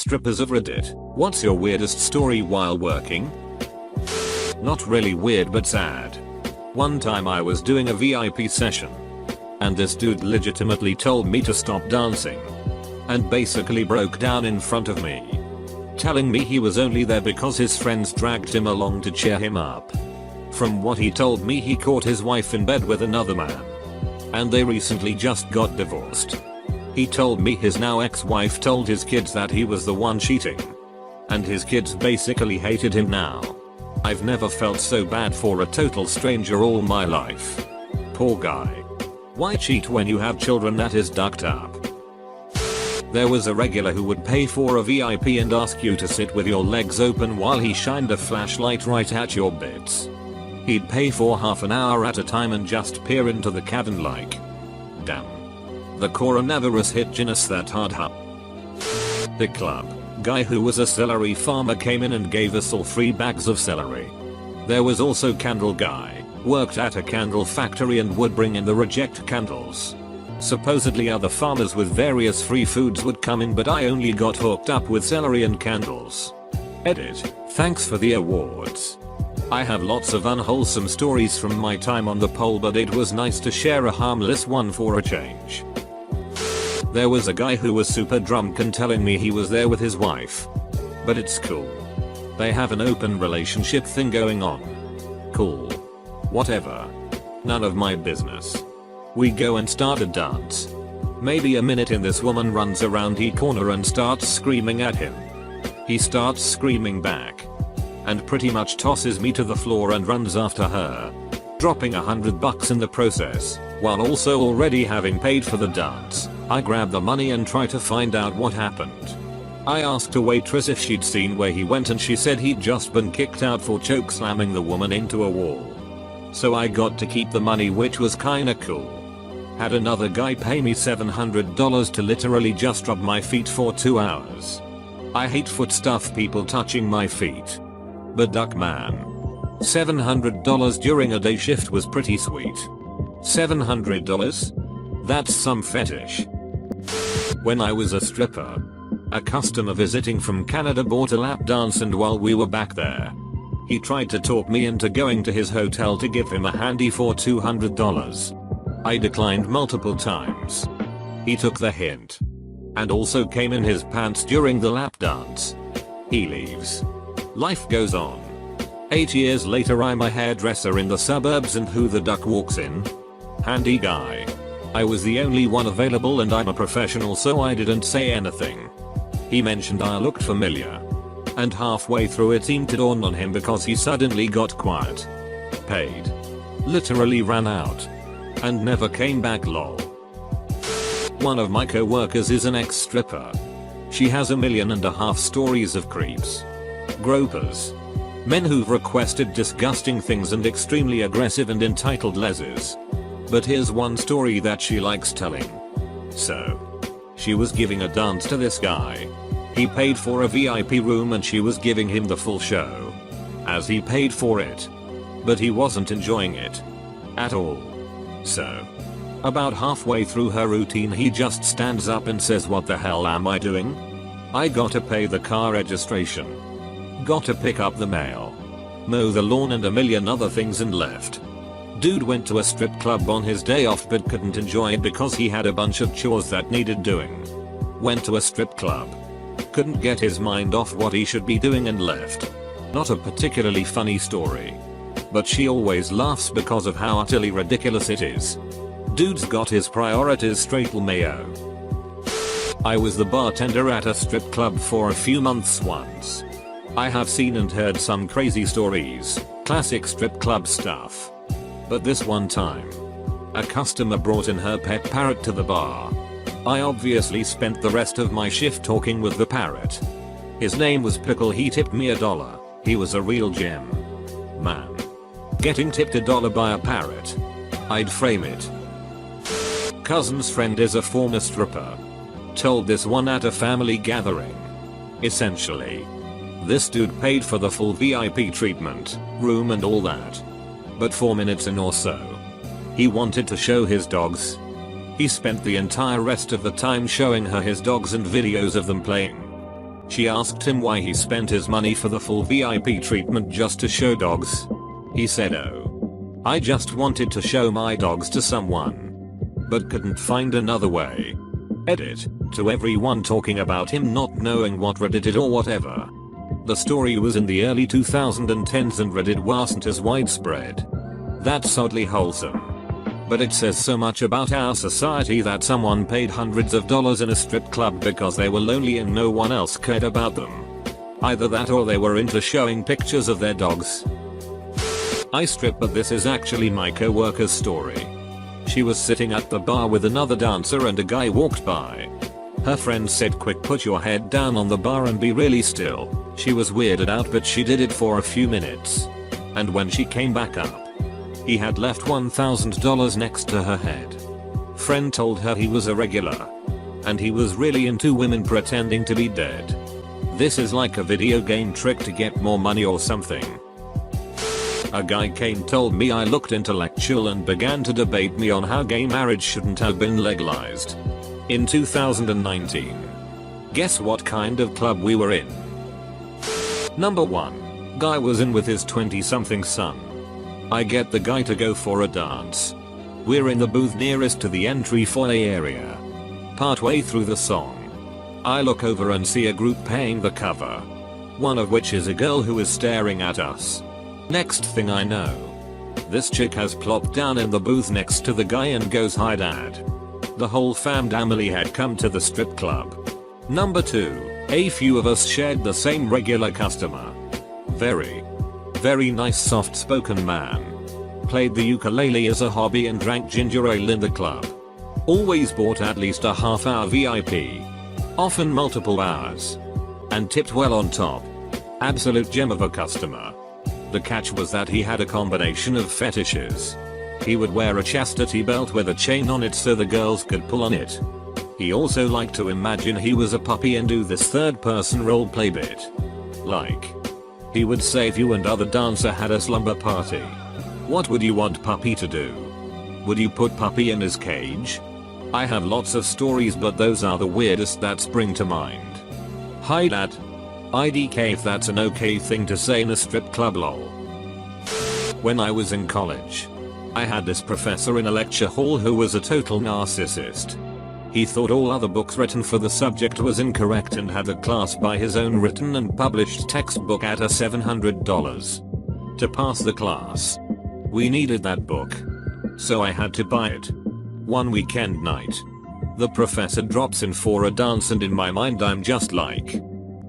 Strippers of Reddit, what's your weirdest story while working? Not really weird but sad. One time I was doing a VIP session. And this dude legitimately told me to stop dancing. And basically broke down in front of me. Telling me he was only there because his friends dragged him along to cheer him up. From what he told me, he caught his wife in bed with another man. And they recently just got divorced. He told me his now ex-wife told his kids that he was the one cheating. And his kids basically hated him now. I've never felt so bad for a total stranger all my life. Poor guy. Why cheat when you have children? That is ducked up. There was a regular who would pay for a VIP and ask you to sit with your legs open while he shined a flashlight right at your bits. He'd pay for half an hour at a time and just peer into the cabin like, damn. The coronavirus hit Guinness that hard, huh? The club guy who was a celery farmer came in and gave us all 3 bags of celery. There was also candle guy, worked at a candle factory and would bring in the reject candles. Supposedly other farmers with various free foods would come in, but I only got hooked up with celery and candles. Edit. Thanks for the awards. I have lots of unwholesome stories from my time on the pole, but it was nice to share a harmless one for a change. There was a guy who was super drunk and telling me he was there with his wife. But it's cool. They have an open relationship thing going on. Cool. Whatever. None of my business. We go and start a dance. Maybe a minute in, this woman runs around the corner and starts screaming at him. He starts screaming back. And pretty much tosses me to the floor and runs after her. Dropping $100 in the process, while also already having paid for the dance. I grab the money and try to find out what happened. I asked a waitress if she'd seen where he went, and she said he'd just been kicked out for choke slamming the woman into a wall. So I got to keep the money, which was kinda cool. Had another guy pay me $700 to literally just rub my feet for 2 hours. I hate foot stuff, people touching my feet. But duck man. $700 during a day shift was pretty sweet. $700? That's some fetish. When I was a stripper, a customer visiting from Canada bought a lap dance, and while we were back there, he tried to talk me into going to his hotel to give him a handy for $200. I declined multiple times. He took the hint. And also came in his pants during the lap dance. He leaves. Life goes on. 8 years later, I'm a hairdresser in the suburbs, and who the duck walks in? Handy guy. I was the only one available and I'm a professional, so I didn't say anything. He mentioned I looked familiar. And halfway through it seemed to dawn on him because he suddenly got quiet. Paid. Literally ran out. And never came back, lol. One of my co-workers is an ex-stripper. She has 1.5 million stories of creeps. Gropers. Men who've requested disgusting things and extremely aggressive and entitled leses. But here's one story that she likes telling. So, she was giving a dance to this guy. He paid for a VIP room and she was giving him the full show. As he paid for it. But he wasn't enjoying it. At all. So, about halfway through her routine, he just stands up and says, "What the hell am I doing? I gotta pay the car registration. Gotta pick up the mail. Mow the lawn and 1 million other things," and left. Dude went to a strip club on his day off but couldn't enjoy it because he had a bunch of chores that needed doing. Went to a strip club. Couldn't get his mind off what he should be doing and left. Not a particularly funny story. But she always laughs because of how utterly ridiculous it is. Dude's got his priorities straight, mayo. I was the bartender at a strip club for a few months once. I have seen and heard some crazy stories, classic strip club stuff. But this one time, a customer brought in her pet parrot to the bar. I obviously spent the rest of my shift talking with the parrot. His name was Pickle. He tipped me $1. He was a real gem. Man. Getting tipped $1 by a parrot. I'd frame it. Cousin's friend is a former stripper. Told this one at a family gathering. Essentially, this dude paid for the full VIP treatment, room and all that. But 4 minutes in or so, he wanted to show his dogs. He spent the entire rest of the time showing her his dogs and videos of them playing. She asked him why he spent his money for the full VIP treatment just to show dogs. He said, "Oh, I just wanted to show my dogs to someone, but couldn't find another way." Edit. To everyone talking about him not knowing what Reddit is or whatever. The story was in the early 2010s and Reddit wasn't as widespread. That's oddly wholesome. But it says so much about our society that someone paid hundreds of dollars in a strip club because they were lonely and no one else cared about them. Either that or they were into showing pictures of their dogs. I strip, but this is actually my co-worker's story. She was sitting at the bar with another dancer and a guy walked by. Her friend said, "Quick, put your head down on the bar and be really still." She was weirded out, but she did it for a few minutes. And when she came back up, he had left $1,000 next to her head. Friend told her he was a regular. And he was really into women pretending to be dead. This is like a video game trick to get more money or something. A guy came told me I looked intellectual and began to debate me on how gay marriage shouldn't have been legalized. In 2019. Guess what kind of club we were in? Number 1. Guy was in with his 20-something son. I get the guy to go for a dance. We're in the booth nearest to the entry foyer area. Partway through the song, I look over and see a group paying the cover. One of which is a girl who is staring at us. Next thing I know, this chick has plopped down in the booth next to the guy and goes, "Hi dad." The whole family had come to the strip club. Number 2. A few of us shared the same regular customer. Very nice soft-spoken man. Played the ukulele as a hobby and drank ginger ale in the club. Always bought at least a half-hour VIP. Often multiple hours. And tipped well on top. Absolute gem of a customer. The catch was that he had a combination of fetishes. He would wear a chastity belt with a chain on it so the girls could pull on it. He also liked to imagine he was a puppy and do this third-person roleplay bit. Like, he would say, if you and other dancer had a slumber party, what would you want Puppy to do? Would you put Puppy in his cage? I have lots of stories, but those are the weirdest that spring to mind. Hi dad. IDK if that's an okay thing to say in a strip club, lol. When I was in college, I had this professor in a lecture hall who was a total narcissist. He thought all other books written for the subject was incorrect and had the class buy his own written and published textbook at a $700. To pass the class, we needed that book. So I had to buy it. One weekend night, the professor drops in for a dance and in my mind I'm just like,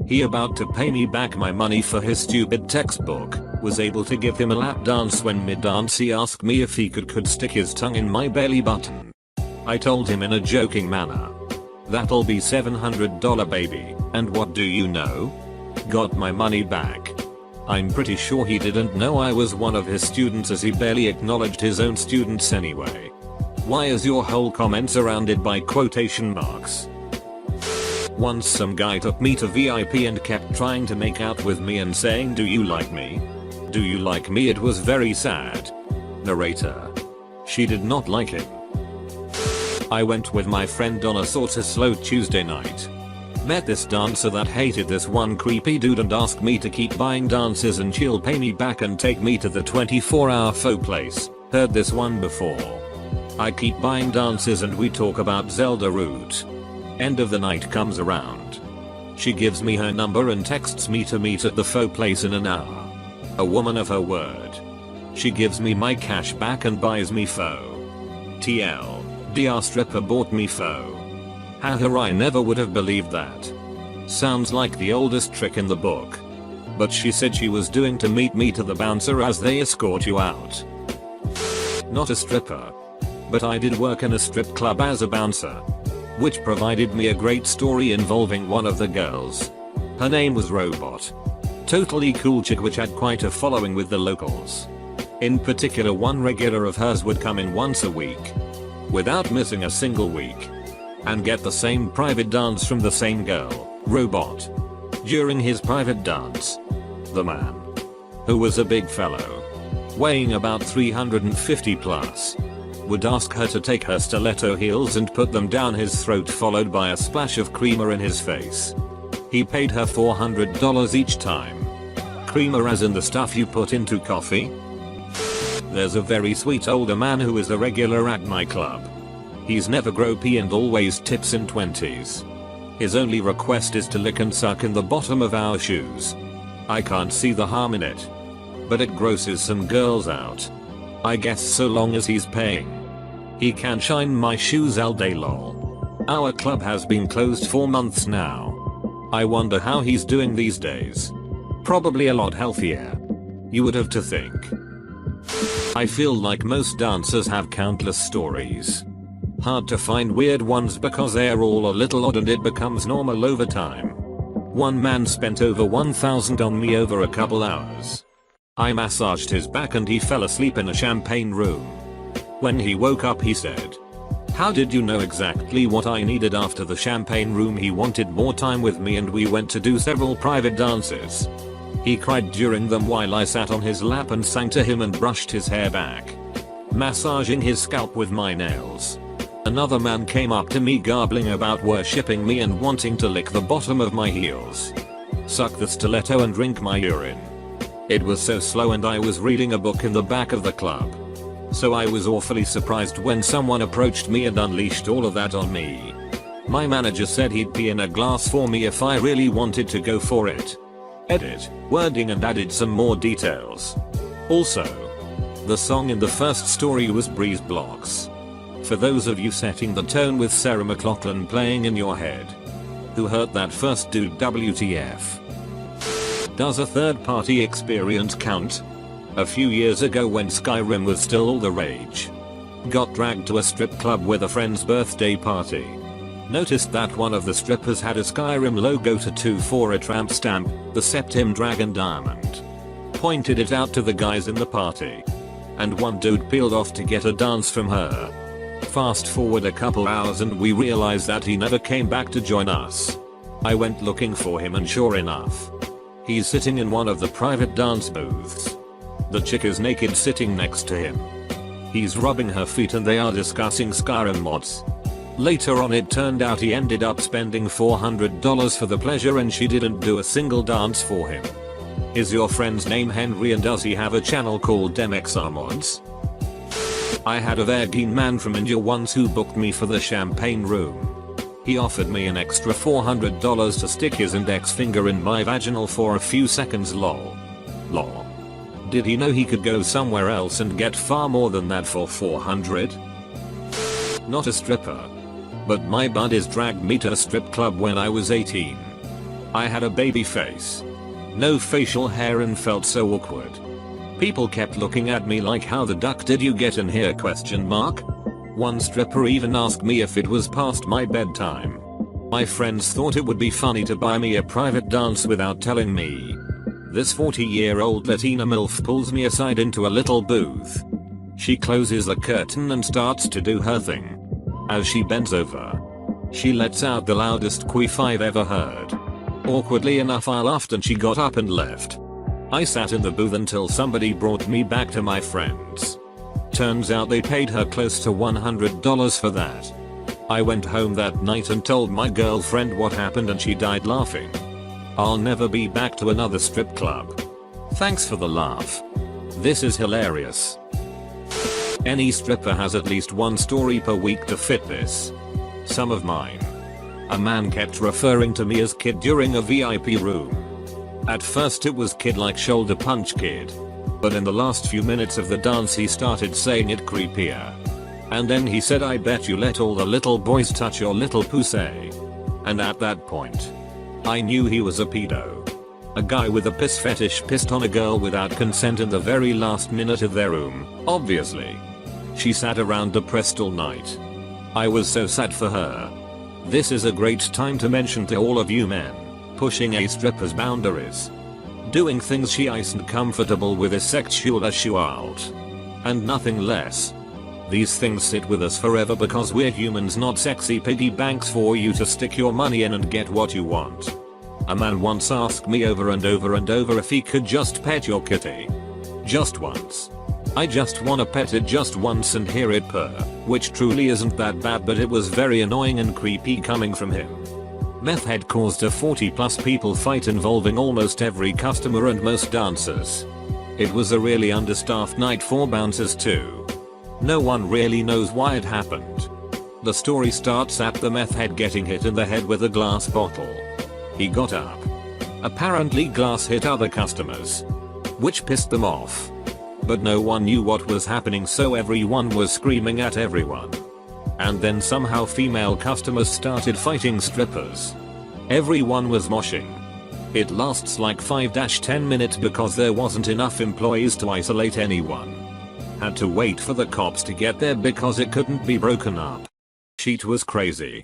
he about to pay me back my money for his stupid textbook. Was able to give him a lap dance when mid-dance he asked me if he could stick his tongue in my belly button. I told him in a joking manner, "That'll be $700 baby," and what do you know? Got my money back. I'm pretty sure he didn't know I was one of his students as he barely acknowledged his own students anyway. Why is your whole comment surrounded by quotation marks? Once some guy took me to VIP and kept trying to make out with me and saying, "Do you like me? Do you like me?" It was very sad. Narrator. She did not like him. I went with my friend on a sorta slow Tuesday night. Met this dancer that hated this one creepy dude and asked me to keep buying dances and she'll pay me back and take me to the 24-hour faux place. Heard this one before. I keep buying dances and we talk about Zelda route. End of the night comes around. She gives me her number and texts me to meet at the faux place in an hour. A woman of her word. She gives me my cash back and buys me faux. TL. DR stripper bought me faux. Haha, I never would have believed that. Sounds like the oldest trick in the book. But she said she was doing to meet me to the bouncer as they escort you out. Not a stripper. But I did work in a strip club as a bouncer. Which provided me a great story involving one of the girls. Her name was Robot. Totally cool chick which had quite a following with the locals. In particular, one regular of hers would come in once a week, without missing a single week, and get the same private dance from the same girl, Robot. During his private dance, the man, who was a big fellow, weighing about 350 plus, would ask her to take her stiletto heels and put them down his throat, followed by a splash of creamer in his face. He paid her $400 each time. Creamer as in the stuff you put into coffee? There's a very sweet older man who is a regular at my club. He's never gropey and always tips in 20s. His only request is to lick and suck in the bottom of our shoes. I can't see the harm in it. But it grosses some girls out. I guess so long as he's paying. He can shine my shoes all day lol. Our club has been closed for months now. I wonder how he's doing these days. Probably a lot healthier. You would have to think. I feel like most dancers have countless stories. Hard to find weird ones because they're all a little odd and it becomes normal over time. One man spent over $1,000 on me over a couple hours. I massaged his back and he fell asleep in a champagne room. When he woke up he said, "How did you know exactly what I needed?" After the champagne room he wanted more time with me and we went to do several private dances. He cried during them while I sat on his lap and sang to him and brushed his hair back, massaging his scalp with my nails. Another man came up to me garbling about worshipping me and wanting to lick the bottom of my heels, suck the stiletto and drink my urine. It was so slow and I was reading a book in the back of the club. So I was awfully surprised when someone approached me and unleashed all of that on me. My manager said he'd pee in a glass for me if I really wanted to go for it. Edit, wording and added some more details. Also, the song in the first story was Breeze Blocks. For those of you setting the tone with Sarah McLachlan playing in your head. Who hurt that first dude? WTF. Does a third party experience count? A few years ago when Skyrim was still all the rage. Got dragged to a strip club with a friend's birthday party. Noticed that one of the strippers had a Skyrim logo tattoo for a tramp stamp, the Septim Dragon Diamond. Pointed it out to the guys in the party. And one dude peeled off to get a dance from her. Fast forward a couple hours and we realized that he never came back to join us. I went looking for him and sure enough, he's sitting in one of the private dance booths. The chick is naked sitting next to him. He's rubbing her feet and they are discussing Skyrim mods. Later on it turned out he ended up spending $400 for the pleasure and she didn't do a single dance for him. Is your friend's name Henry and does he have a channel called DemXR Mods? I had a Virgin man from India once who booked me for the champagne room. He offered me an extra $400 to stick his index finger in my vaginal for a few seconds lol. Lol. Did he know he could go somewhere else and get far more than that for $400? Not a stripper. But my buddies dragged me to a strip club when I was 18. I had a baby face. No facial hair and felt so awkward. People kept looking at me like, "How the duck did you get in here?" ? One stripper even asked me if it was past my bedtime. My friends thought it would be funny to buy me a private dance without telling me. This 40-year-old Latina MILF pulls me aside into a little booth. She closes the curtain and starts to do her thing. As she bends over, she lets out the loudest queef I've ever heard. Awkwardly enough I laughed and she got up and left. I sat in the booth until somebody brought me back to my friends. Turns out they paid her close to $100 for that. I went home that night and told my girlfriend what happened and she died laughing. I'll never be back to another strip club. Thanks for the laugh. This is hilarious. Any stripper has at least one story per week to fit this. Some of mine. A man kept referring to me as Kid during a VIP room. At first it was Kid like shoulder punch Kid. But in the last few minutes of the dance he started saying it creepier. And then he said, "I bet you let all the little boys touch your little pussy." And at that point, I knew he was a pedo. A guy with a piss fetish pissed on a girl without consent in the very last minute of their room, obviously. She sat around depressed all night. I was so sad for her. This is a great time to mention to all of you men, pushing a stripper's boundaries. Doing things she isn't comfortable with is sexual assault. And nothing less. These things sit with us forever because we're humans, not sexy piggy banks for you to stick your money in and get what you want. A man once asked me over and over and over if he could just pet your kitty. Just once. I just wanna pet it just once and hear it purr, which truly isn't that bad, but it was very annoying and creepy coming from him. Meth head caused a 40+ people fight involving almost every customer and most dancers. It was a really understaffed night for bouncers too. No one really knows why it happened. The story starts at the meth head getting hit in the head with a glass bottle. He got up. Apparently glass hit other customers, which pissed them off. But no one knew what was happening, so everyone was screaming at everyone. And then somehow female customers started fighting strippers. Everyone was moshing. It lasts like 5-10 minutes because there wasn't enough employees to isolate anyone. Had to wait for the cops to get there because it couldn't be broken up. Shit was crazy.